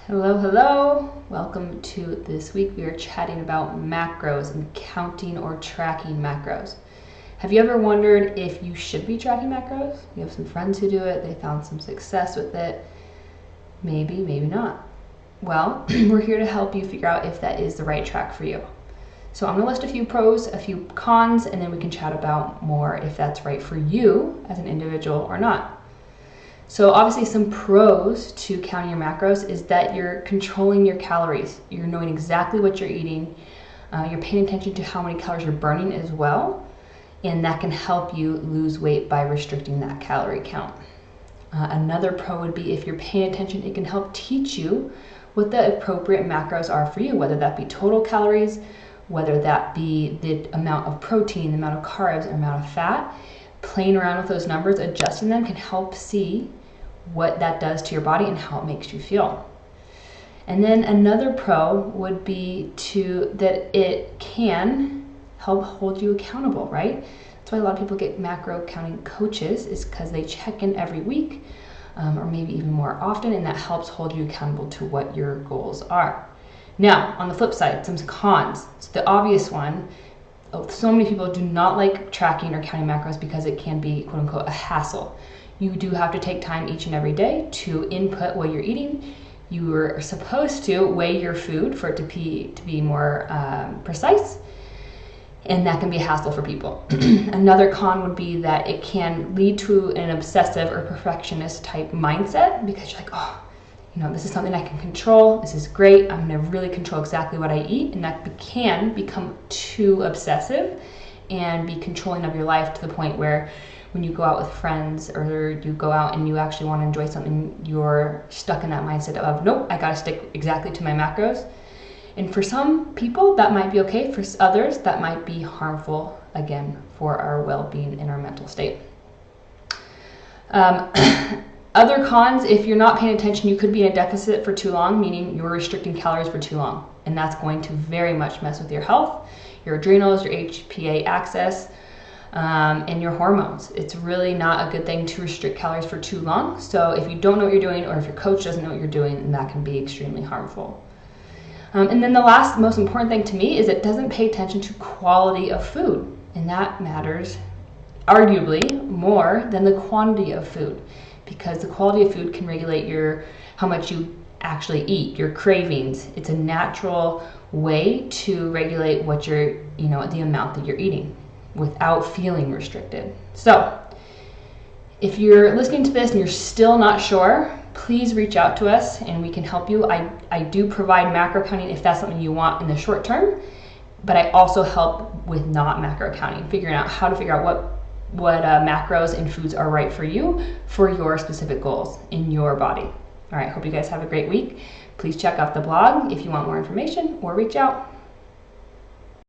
Hello, hello. Welcome to this week. We are chatting about macros and counting or tracking macros. Have you ever wondered if you should be tracking macros? You have some friends who do it. They found some success with it. Maybe, maybe not. Well, we're here to help you figure out if that is the right track for you. So I'm going to list a few pros, a few cons, and then we can chat about more if that's right for you as an individual or not. So obviously some pros to counting your macros is that you're controlling your calories. You're knowing exactly what you're eating. You're paying attention to how many calories you're burning as well. And that can help you lose weight by restricting that calorie count. Another pro would be if you're paying attention, it can help teach you what the appropriate macros are for you, whether that be total calories, whether that be the amount of protein, the amount of carbs, or amount of fat. Playing around with those numbers, adjusting them can help see what that does to your body and how it makes you feel. And then another pro would be that it can help hold you accountable, right? That's why a lot of people get macro counting coaches, is because they check in every week or maybe even more often, and that helps hold you accountable to what your goals are. Now, on the flip side, some cons. So the obvious one, so many people do not like tracking or counting macros because it can be, quote unquote, a hassle. You do have to take time each and every day to input what you're eating. You are supposed to weigh your food for it to be more precise, and that can be a hassle for people. Another con would be that it can lead to an obsessive or perfectionist type mindset, because you're like, oh, this is something I can control. This is great. I'm going to really control exactly what I eat. And that can become too obsessive and be controlling of your life to the point where when you go out with friends or you go out and you actually want to enjoy something, you're stuck in that mindset of, nope, I got to stick exactly to my macros. And for some people, that might be okay. For others, that might be harmful, again, for our well-being and our mental state. Other cons, if you're not paying attention, you could be in a deficit for too long, meaning you're restricting calories for too long. And that's going to very much mess with your health, your adrenals, your HPA axis, and your hormones. It's really not a good thing to restrict calories for too long. So if you don't know what you're doing, or if your coach doesn't know what you're doing, then that can be extremely harmful. And then the last most important thing to me is it doesn't pay attention to quality of food. And that matters arguably more than the quantity of food, because the quality of food can regulate how much you actually eat, your cravings. It's a natural way to regulate what the amount that you're eating without feeling restricted. So if you're listening to this and you're still not sure, please reach out to us and we can help you. I do provide macro counting if that's something you want in the short term, but I also help with not macro counting, figuring out how to figure out what macros and foods are right for you for your specific goals in your body. All right, hope you guys have a great week. Please check out the blog if you want more information or reach out.